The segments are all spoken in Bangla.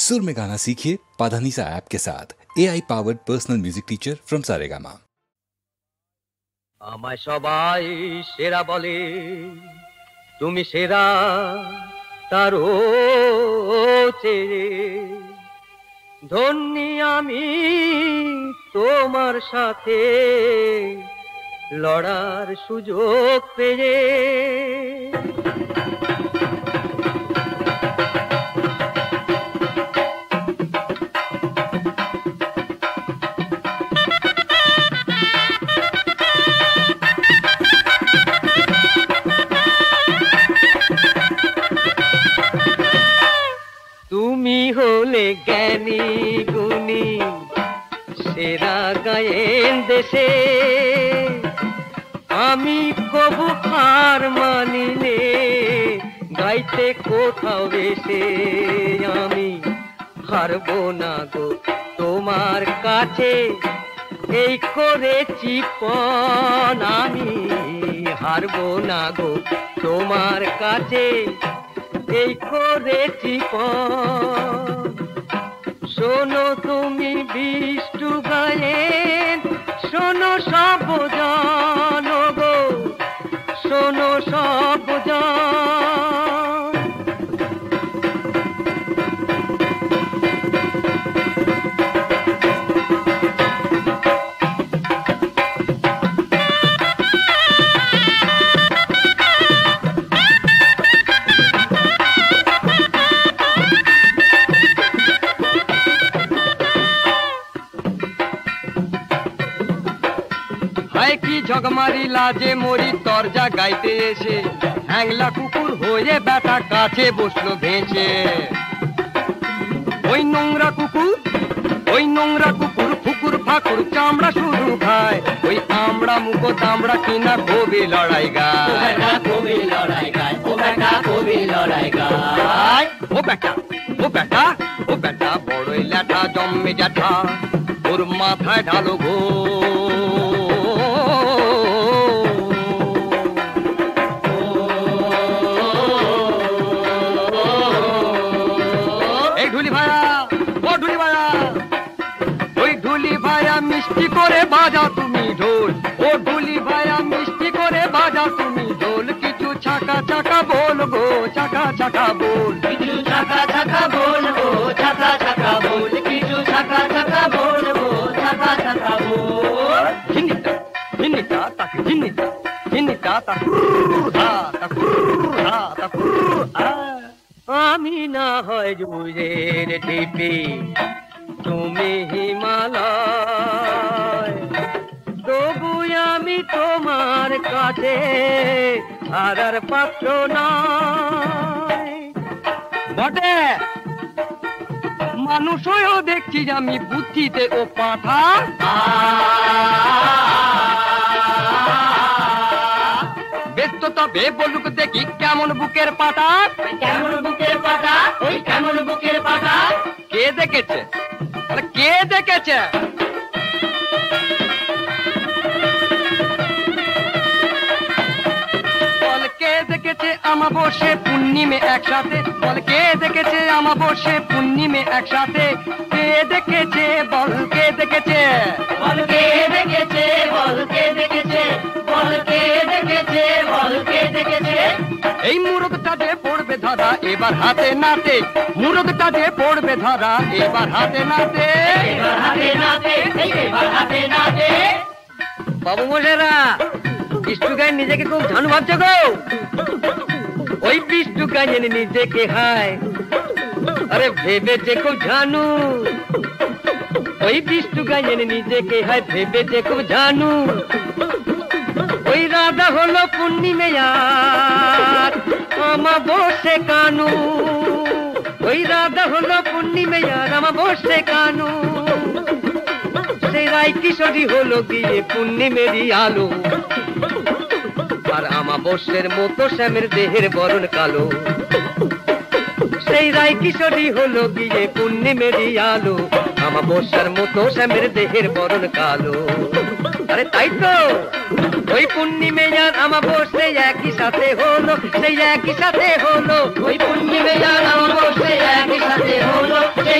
सुर में गाना सीखिए पाधानीसा ऐप के साथ। AI powered personal music teacher from Saregama. আমায় সবাই সেরা বলে, তুমি সেরা তারও চেয়ে। ধন্যি আমি তোমার সাথে লড়ার সুযোগ পেয়ে। তুমি হলে জ্ঞানী গুণী সেরা গায়েন দেশে, আমি কবু হার মানিলে গাইতে কোথাও এসে। আমি হারবো না গো তোমার কাছে, এই করেছি পণ। আমি হারবো না গো তোমার কাছে, এই করেছি পণ। শোনো তুমি বিষ্ণু গায়েন, শোনো সব জন গো, শোনো সব জন। কি ঝগমারি লাজে মরি তরজা গাইতে এসে, হ্যাংলা কুকুর হয়ে বেটা কাছে বসলো ভেসে। ওই নোংরা কুকুর, ওই নোংরা কুকুর ফুকুর ফাকুর চামড়া শুধু খায়। ওই আমড়া মুখো দামড়া কিনা কবি লড়াই গায়, কবি লড়াই গায়, ও বেটা কবি লড়াই গায়। ও বেটা, ও বেটা, ও বেটা বড়ই ল্যাঠা জম্মে জ্যাঠা, ওর মাথায় ঢালো ঘো। মিষ্টি করে বাজা তুমি ঢোল, ও ঢুলি ভাইয়া মিষ্টি করে বাজা তুমি ঢোল। কিছু ছাকা ছাকা বল গো, ছাকা ছাকা বল, কিছু ছাকা ছাকা বল গো, ছাকা ছাকা বল, কিছু ছাকা ছাকা বল গো, ছাকা ছাকা বল। ঝিনিটা ঝিনিটা তাক ঝিনিটা, ঝিনিটা তাক ধা তাক ধা তাক। আমি না হয় জুজের টিপি, তুমি হিমালয়, তবু আমি তোমার কাছে হারার পাত্র নয়। বটে মানুষ হয়েও দেখছি আমি বুদ্ধিতে ও পাঠা। ব্যস্ত তবে বলুক দেখি কেমন বুকের পাটা, কেমন বুকের পাটা, ওই কেমন বুকের পাটা। কে দেখেছে, কে দেখেছে? বল কে দেখেছে আমাবস্যে পূর্ণিমে একসাথে, বল কে দেখেছে আমাবস্যে পূর্ণিমে একসাথে। কে দেখেছে বল, কে দেখেছে, বল কে দেখেছে, বল কে দেখেছে, বল কে দেখেছে, বল কে দেখেছে। এই মুরগটা যে পড়বে ধরা এবার হাতে নাতে, মুরগটা যে পড়বে ধরা এবার হাতে নাতে, এবার হাতে নাতে, এবার হাতে নাতে। বাবু মশাইরা, বিষ্ণু গায়ে নিজেকে খুব ঝানু ভাবছে গো। ওই বিষ্ণু গায়ে নিজেকে হায়, আরে ভেবেছে খুব ঝানু। ওই বিষ্ণু গায়ে নিজেকে হায়, ভেবেছে খুব ঝানু। ওই রাধা হলো পূর্ণিমেয়ার আমাবস্যে কানু, ওই রাধা হলো পূর্ণিমেয়ার আমাবস্যে কানু। সেই রায় কিশোরী হলো গিয়ে পূর্ণিমেরই আলো, আর আমাবস্যের মতো শ্যামের দেহের বরণ কালো। সেই রায় কিশোরী হলো গিয়ে পূর্ণিমেরই আলো, আমাবস্যার মতো শ্যামের দেহের বরণ কালো। আরে তাই তো, ওই পূর্ণিমে আর আমাবস্যা একই সাথে হলো, সেই একই সাথে হলো। ওই পূর্ণিমে আর আমাবস্যা একই সাথে হলো, সেই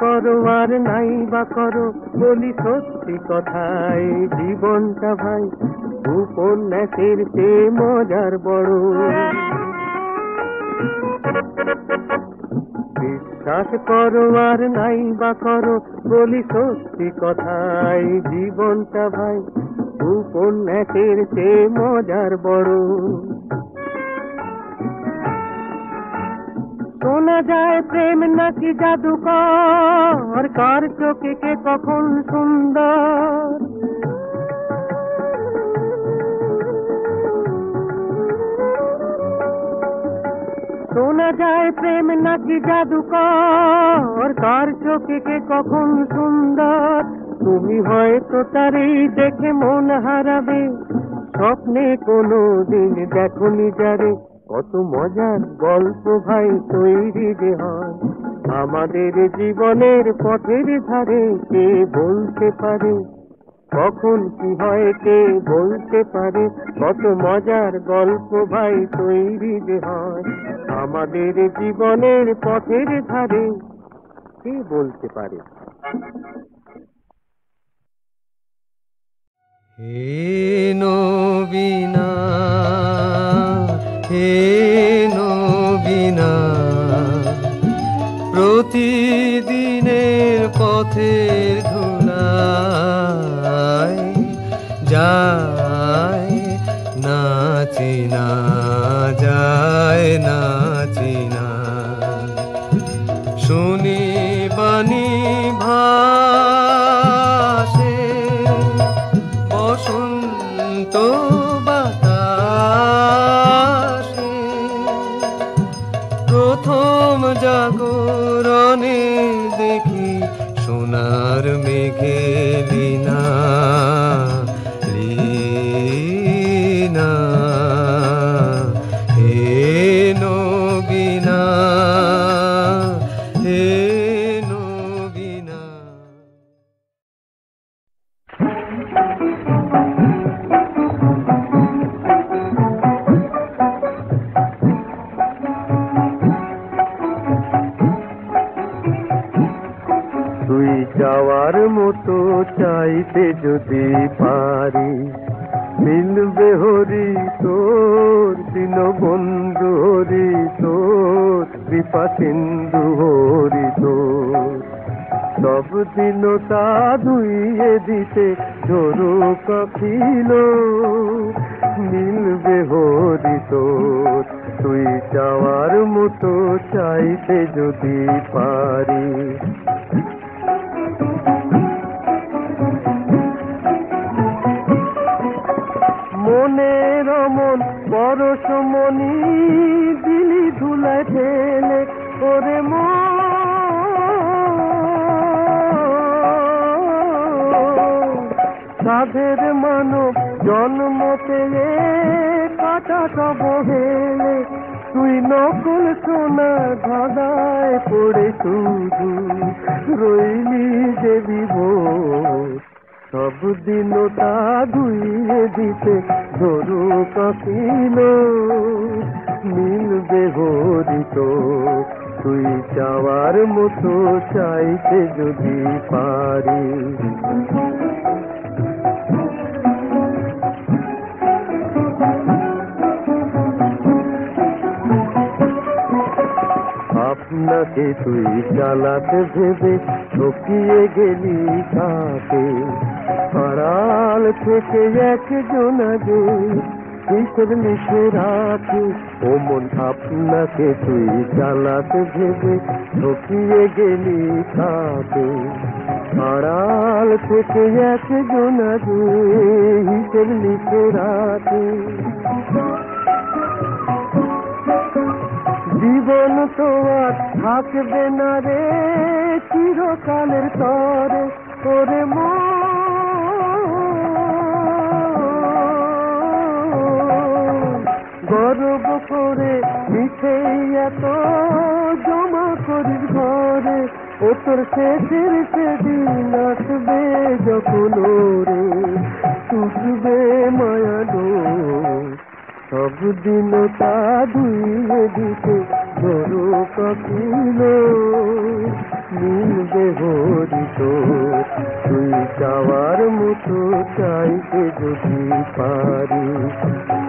করো আর নাই বা করো, বলি সত্যি কথাই জীবনটা ভাই উপন্যাসের চেয়ে মজার বড়। বিশ্বাস করো আর নাই বা করো, বলি সত্যি কথাই জীবনটা ভাই উপন্যাসের চেয়ে মজার বড়। শোনা যায় প্রেম নাকি জাদুকর, কার চোখে কে কখন সুন্দর। শোনা যায় প্রেম নাকি জাদুকর, কার চোখে কে কখন সুন্দর। তুমি হয়তো তারই দেখে মন হারাবে, স্বপ্নে কোনো দিন দেখোনি যারে। কত মজার গল্প ভাই তৈরি যে হয় আমাদের জীবনের পথের ধারে, কে বলতে পারে কখন কি হয়, কে বলতে পারে। কত মজার গল্প ভাই তৈরি যে হয় আমাদের জীবনের পথের ধারে, কে বলতে পারে। হে নবীনা, হে নবীনা, প্রতিদিনের পথের ধুলায় যায় না চিনা, যায় না চিনা। শুনি বাণী ভাসে বসন্ত বাতাসে, প্রথম জাগরণে দেখি সোনার মেঘে লীনা, লীনা। হে নবীনা, হে নবীনা। তুই যাওয়ার মতো চাইতে যদি পারি, মিলবে হরি তোর দীনবন্ধু, হরি তোর কৃপা সিন্ধু, হরি তোর সব দিন তা ধুইয়ে দিতে ঝোরো কাঁপিল, মিলবে হরি তোর। তুই যাওয়ার মতো চাইতে যদি পারি। মনের মন পরশমণি দিলি ধুলায় ফেলে, ওরে সাধের মানব জন্ম পেয়ে কাটা সব হেলে, তুই নকল সোনার ধাঁধায় পড়ে শুধু রইলি যে বিভোর। সব দিন তা ধুইয়ে দিতে ধরু কাঁপিল, মিলবে হরি তোর। তুই চাওয়ার মতো চাইতে যদি পারি। আপনাকে তুই চালাতে ভেবে ঠকিয়ে গেলি কাকে, আড়াল থেকে একজন আগে কিসের লিখে রাখি। ও মন আপনাকে তুই চালাতে ভেবে ঠকিয়ে গেলি কাকে, আড়াল থেকে একজন আগে হিসেব লিখে রাখি। জীবন তো আর থাকবে না রে চিরকালের তরে, ওরে গর্ব করে মিঠে এত জমা করিস ঘরে, ও তোর শেষের সেদিন আসবে যখন রে টুটবে মায়া ডোর। সব দিন তা ধুইয়ে দিতে ধরো কাঁপিল, মিলবে হরি তোর, তুই চাওয়ার মতো চাইতে যদি পারি।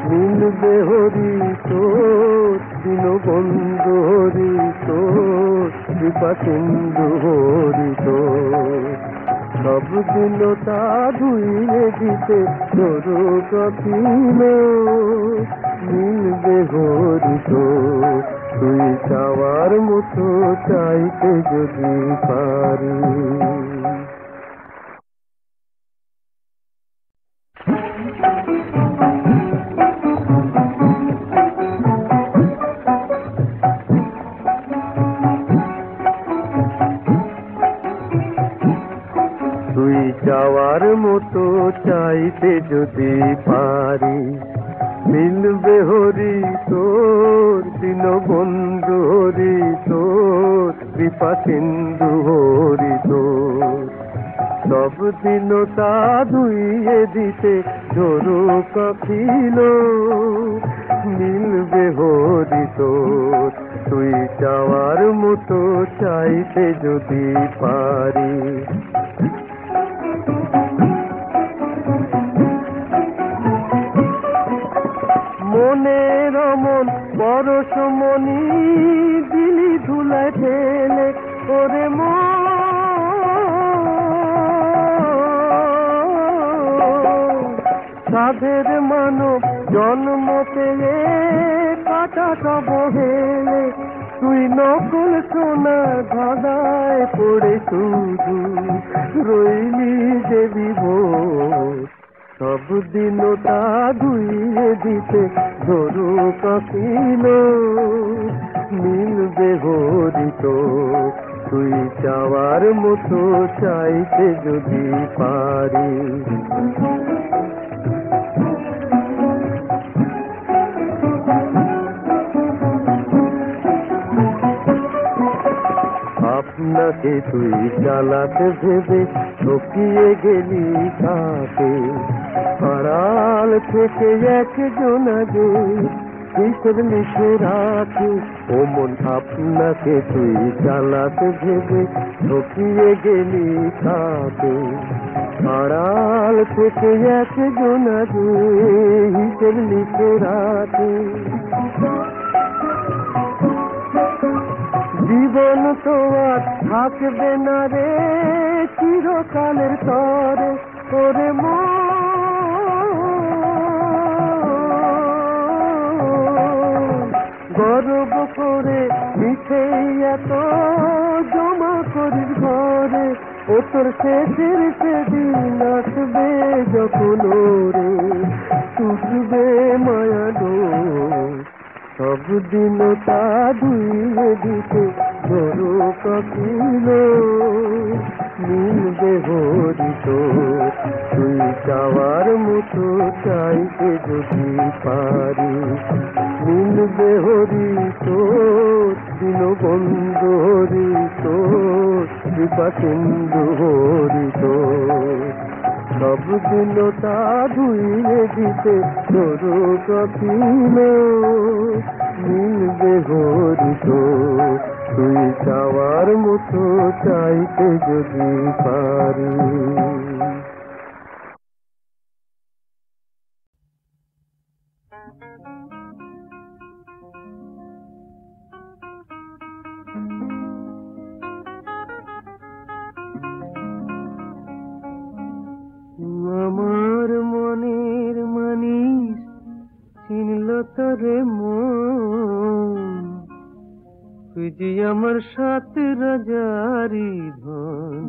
মিলবে হরি তোর, দীনবন্ধু হরি তোর, কৃপা সিন্ধু হরি তোর। সব দিন তা ধুইয়ে দিতে তোর কঠিন, মিলবে হরি তোর, তুই চাওয়ার মতো চাইতে যদি পারি। তুই চাওয়ার মতো চাইতে যদি পারি, মিলবে হরি তোর, দীনবন্ধু হরি তোর, কৃপা সিন্ধু হরি তোর। সব দিন তা ধুইয়ে দিতে ঝোরো কখিল, মিলবে হরি তোর, তুই চাওয়ার মতো চাইতে যদি পারি। মনের মন পরশমণি দিলি ধুলায় ফেলে ওরে সাধের মানব জন্ম পেয়ে কাটা সব হেলে, তুই নকল সোনা ধাঁধায় পড়ে শুধু রইলি যে বিভোর। সব দিন তা ধুইয়ে দিতে ধরু কাকিল, মিলবে হরি তোর, তুই চাওয়ার মতো চাইতে যদি পারি। আপনাকে তুই চালাতে ভেবে ঠকিয়ে গেলি কাকে, আড়াল থেকে একজন আগে কিসের লিখে রাখে। ও মন আপনাকে তুই চালাতে ভেবে ঠকিয়ে গেলি কাকে, আড়াল থেকে একজন আগে হিসেব লিখে রাখে। জীবন তো আর থাকবে না রে চিরকালের তরে, ওরে গর্ব করে মিঠে এত জমা করিস ঘরে, ও তোর শেষের সেদিন আসবে যখন রে টুটবে মায়া ডোর। সব দিন তা ধুইয়ে দিতে ধরো কাকিল, মিলবে হরি তোর, তুই চাওয়ার মতো চাইতে যদি পারি। মিলবে হরি তোর, দীনবন্ধু হরি তোর, কৃপা সিন্ধু হরি তোর। সব দিন তা ধুইয়ে দিতে ধরো কাকিল, মিলবে হরি তোর, তুই চাওয়ার মতো চাইতে যদি পারি। আমার মনের মানিস চিনল তরে মন, তুই যে আমার সাথে রাজারি ধন,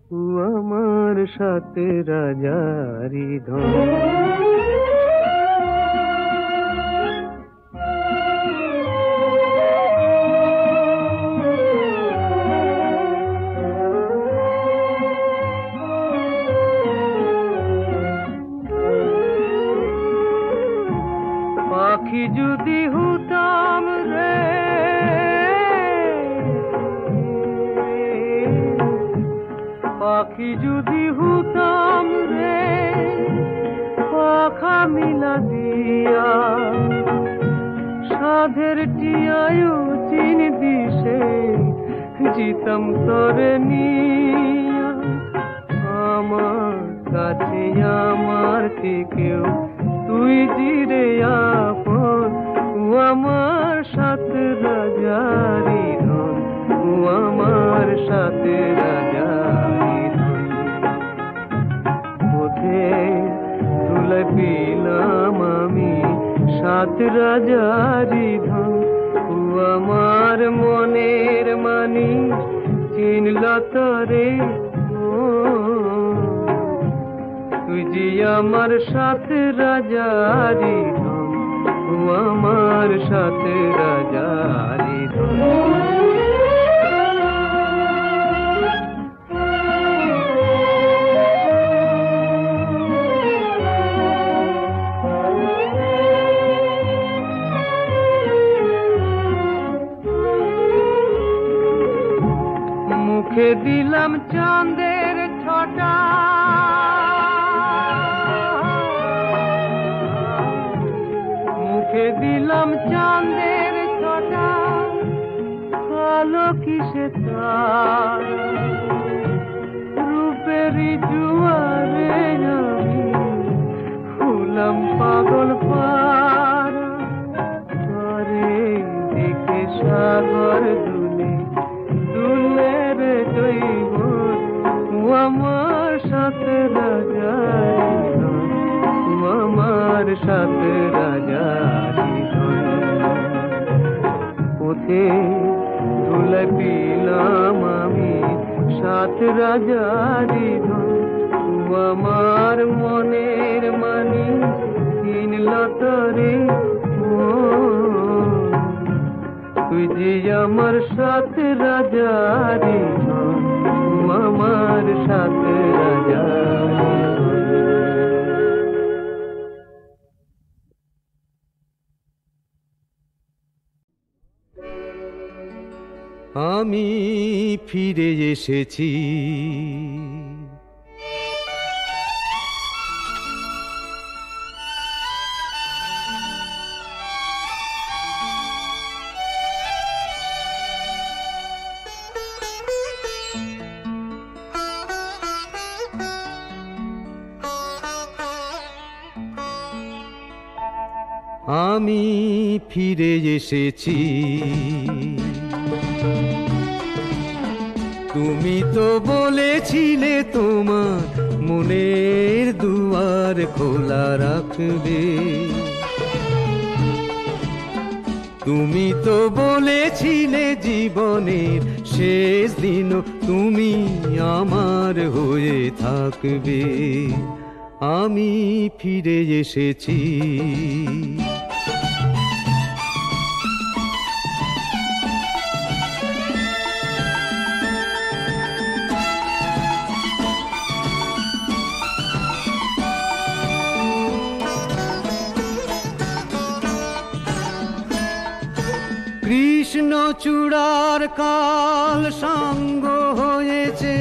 তুই আমার সাথে রাজারি ধন। পাখি যদি হতাম রে, পাখি যদি হতাম রে, পাখা মিলা দিয়া সাধের টিয়ায়ু চিন দিশে জিতাম তোরে নিয়া, আমার কাছে আমার থেকেও তুই জিরে আপন, ও আমার সাথে রাজারি ধন, ও আমার সাথে রাজারি ধন। পথে তুলে পেলাম আমি সাত রাজারি ধন, ও আমার মনের মানি চিনল তরে, তুই যে আমার সাথে রাজারি ধন, ও আমার সাথে রাজারি ধন। মুখে দিলাম চাঁদের ছটা, মুখে দিলাম চাঁদের ছটা, কালো কিসে তার রূপেরই জুয়ারে আমি হলাম পাগল পারা, আরে দেখে সাগর দুলে দুলে রে জৈব, ও আমার সাথে রাজারি ধন, ও আমার সাথে রাজারি ধন। পথে ধুলে পেলাম আমি সাত রাজারি ধন, ও আমার মনের মানি চিনল তরে, তুই যে আমার সাথে রাজারি ধন, ও আমার সাথে রাজারি ধন। আমি ফিরে এসেছি, আমি ফিরে এসেছি। তুমি তো বলেছিলে তোমার মনের দুয়ার খোলা রাখবে, তুমি তো বলেছিলে জীবনের শেষ দিন তুমি আমার হয়ে থাকবে। আমি ফিরে এসেছি। কৃষ্ণচূড়ার কাল সাঙ্গ হয়েছে,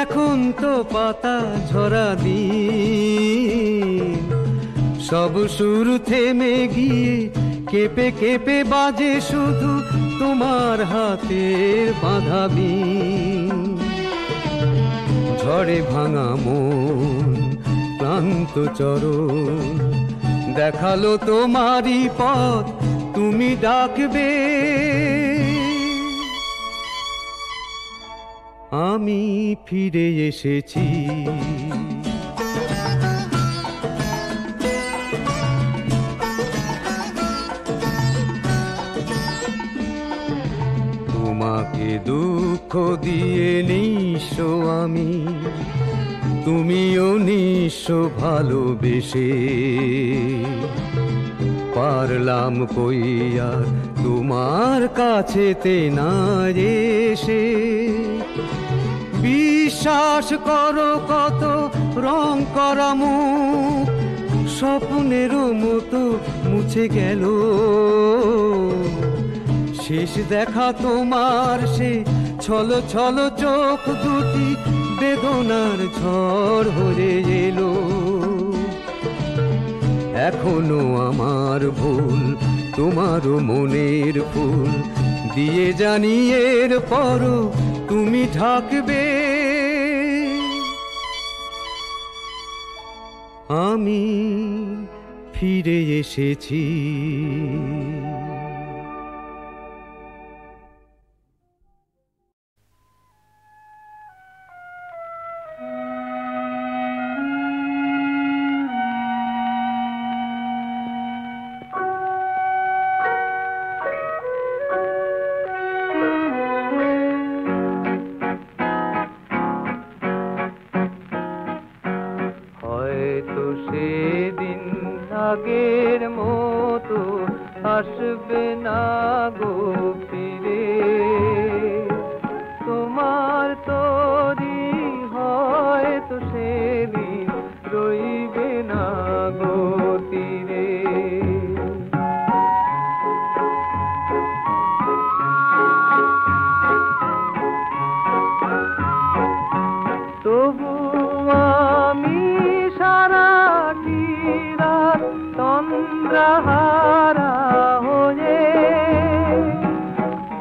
এখন তো পাতা ঝরা দিন। সব সুর থেমে গিয়ে কেঁপে কেঁপে বাজে শুধু তোমার হাতের বাঁধা বিন। ঝড়ে ভাঙা মন ক্লান্ত চরণ দেখালো তোমারই পথ, তুমি ডাকবে। আমি ফিরে এসেছি। তোমাকে দুঃখ দিয়ে নিঃস্ব আমি, তুমিও নিঃস্ব ভালোবেসে। পারলাম কই আর তোমার কাছেতে না এসে। বিশ্বাস করো কত রং করা মুখ স্বপ্নেরও মতো মুছে গেল। শেষ দেখা তোমার সে ছলো ছলো চোখ দুটি বেদনার ঝড় হয়ে এলো। এখনো আমার ভুল তোমারও মনের ফুল দিয়ে জানি এর পরও তুমি থাকবে। আমি ফিরে এসেছি। আগের মতো আসবে না গো ফিরে, তোমার তরি হয়তো সেদিন রইবে না গো তীরে। তবু আমি সারা তন্দ্রাহারা হয়ে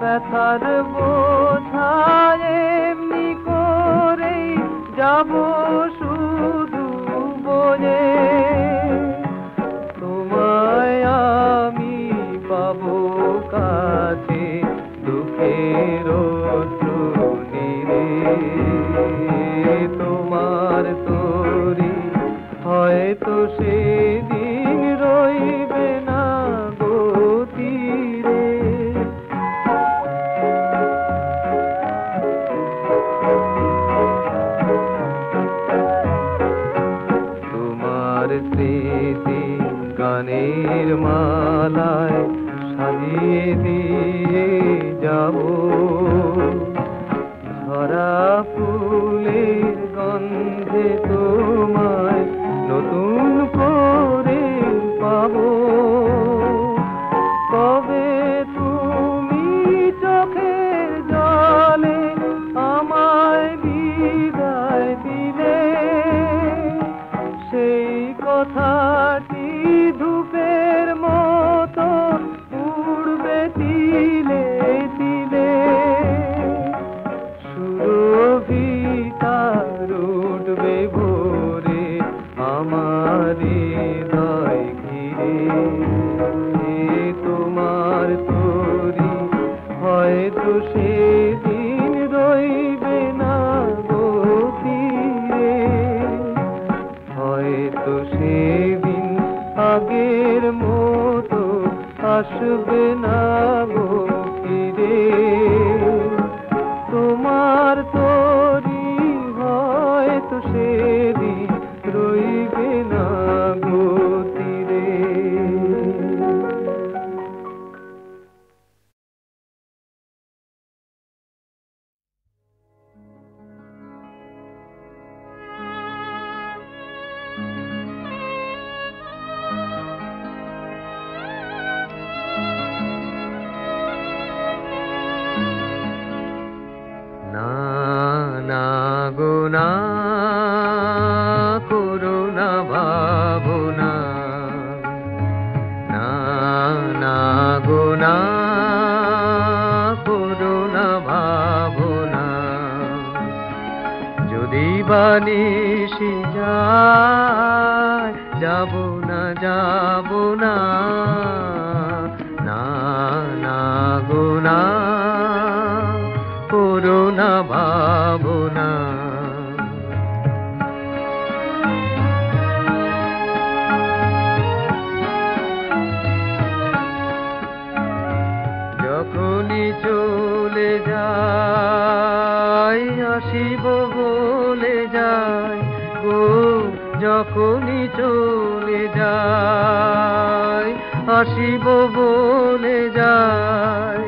ব্যথার বোঝায় এমনি করেই যাব শুধু বয়ে। তোমায় আমি পাবো কাছে দুঃখের নীরে, তোমার তরি হয়তো সেদিন রইবে না গো তীরে। তোমার স্মৃতি গানের মালায় সাজিয়ে দিয়ে যাব, ঝরা ফুলের গন্ধে তোমায় নতুন করে পাবো। কবে তুমি চোখের জলে আমায় বিদায় দিলে, সেই কথাটি ধূপের মতো উড়বে তিলে তিলে। সুরভিতার উঠবে ভোরে আমার হৃদয় ঘিরে, তোমার তরি হয়তো সেদিন রইবে না গো তীরে, হয়তো সেদিন আগের মতো আসবে না গো ফিরে। তোমার তরি হয়তো সেদিন রইবে না গো তীরে। না না গো না করুণা ভাবনা, না না গো না করুণা ভাবনা। যদি বানিসি যায় যাব না যাব না, না না গো না করুণা ভাবনা। যখনই চলে যাই আসিব বলে যাই গো, যখনই চলে যাই আসিব বলে যাই।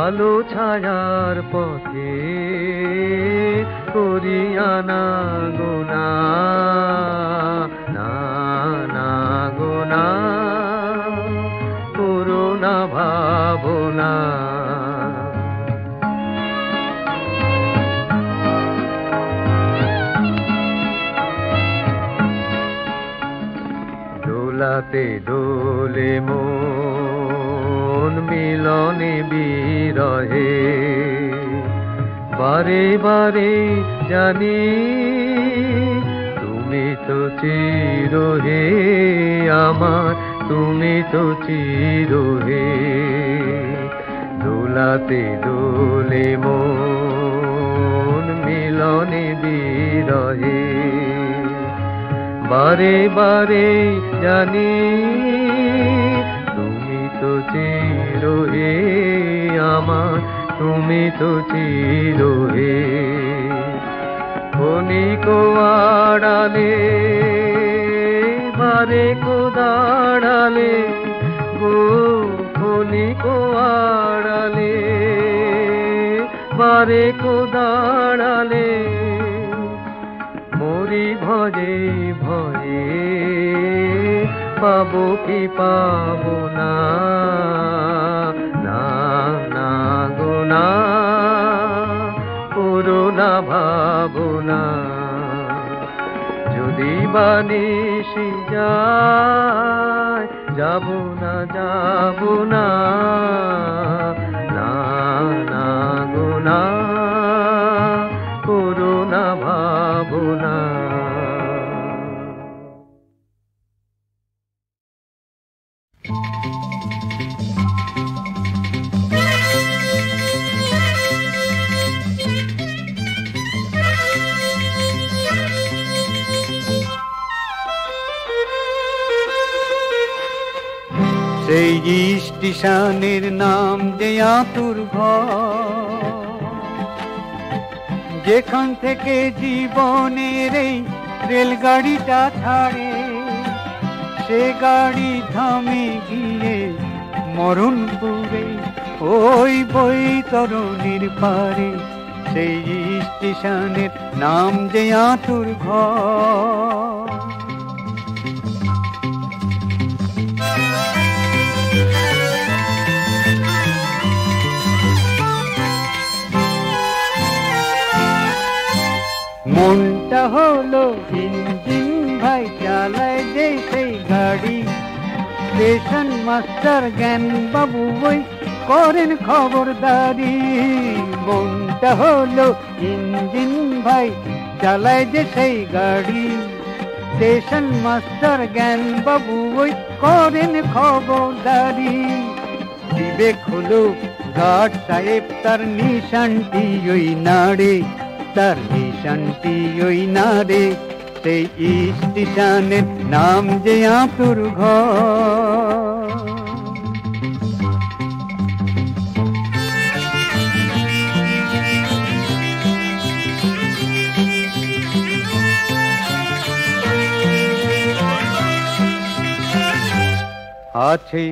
আলো ছায়ার পথে করিয়া না গোনা, না না গোনা করুণা ভাবনা। দোলাতে দোলে মন মিলনে বিরহে বারে বারে জানি তুমি তো চির হে আমার, তুমি তো চির হে। দোলাতে দোলে মন মিলনে বিরহে বারে বারে জানি তুমি তো চির হে আমার, তুমি তো চির হে। ক্ষণিক আড়ালে বারে কো দাঁড়ালে গো, ক্ষণিক আড়ালে বারে কো দাঁড়ালে মরি ভয়ে ভয়ে পাবো কি পাবো না, না না গো না করুণা ভাবনা। যদি বানিসি যায় যাব না যাব না, না না গো না করুণা ভাবনা। সেই স্টেশনের নাম যে আতুর ঘর, যেখান থেকে জীবনের এই রেলগাড়িটা ছাড়ে, সে গাড়ি থামে গিয়ে মরণপুরে ওই বৈতরণীর পারে। সেই স্টেশনের নাম যে আতুর ঘর। মনটা হলো ইঞ্জিন ভাই চালায় যে সেই গাড়ি, স্টেশন মাস্টার জ্ঞান বাবু ওই করেন খবরদারি। মনটা হলো ইঞ্জিন ভাই চালায় যে সেই গাড়ি, স্টেশন মাস্টার জ্ঞান বাবু ওই করেন খবরদারি। বিবেক হলো গার্ড সাহেব তার নিশানটি ওই নাড়ে, তার নিশানটি ওই নাড়ে। সেই স্টেশনের নাম যে আতুর ঘর। আছে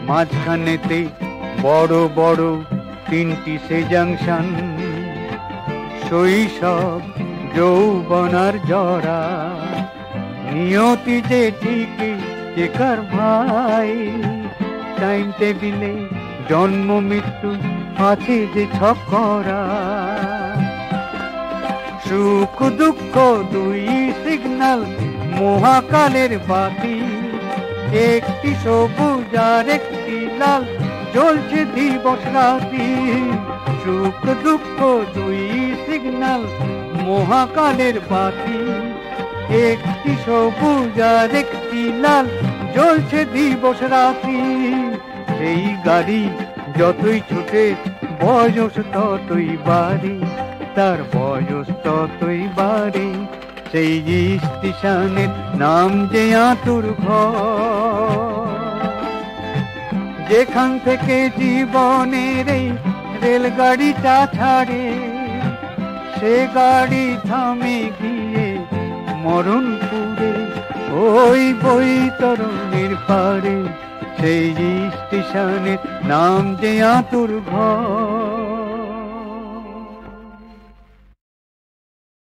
মাঝখানেতে বড় বড় তিনটি সে জাংশন, শৈশব যৌবনার জরা। নিয়তি যে ঠিকই চেকার ভাই, টাইম টেবিলে জন্ম মৃত্যু আছে যে ছকরা। সুখ দুঃখ দুই সিগন্যাল মহাকালের বাতি, একটি সবুজ আর একটি লাল জ্বলছে দিবস রাতি। সুখ দুঃখ দুই সিগন্যাল মহাকালের বাতি, একটি সবুজ আর একটি লাল জ্বলছে দিবস রাতি। সেই গাড়ি যতই ছুটে বয়স ততই বাড়ে, তার বয়স ততই বাড়ে। সেই স্টেশনের নাম যে আতুর ঘর, যেখান থেকে জীবনের এই রেলগাড়িটা ছাড়ে, সে গাড়ি থামে গিয়ে মরণপুরে ওই বৈতরণীর পারে। সেই স্টেশনের নাম যে আতুর ঘর।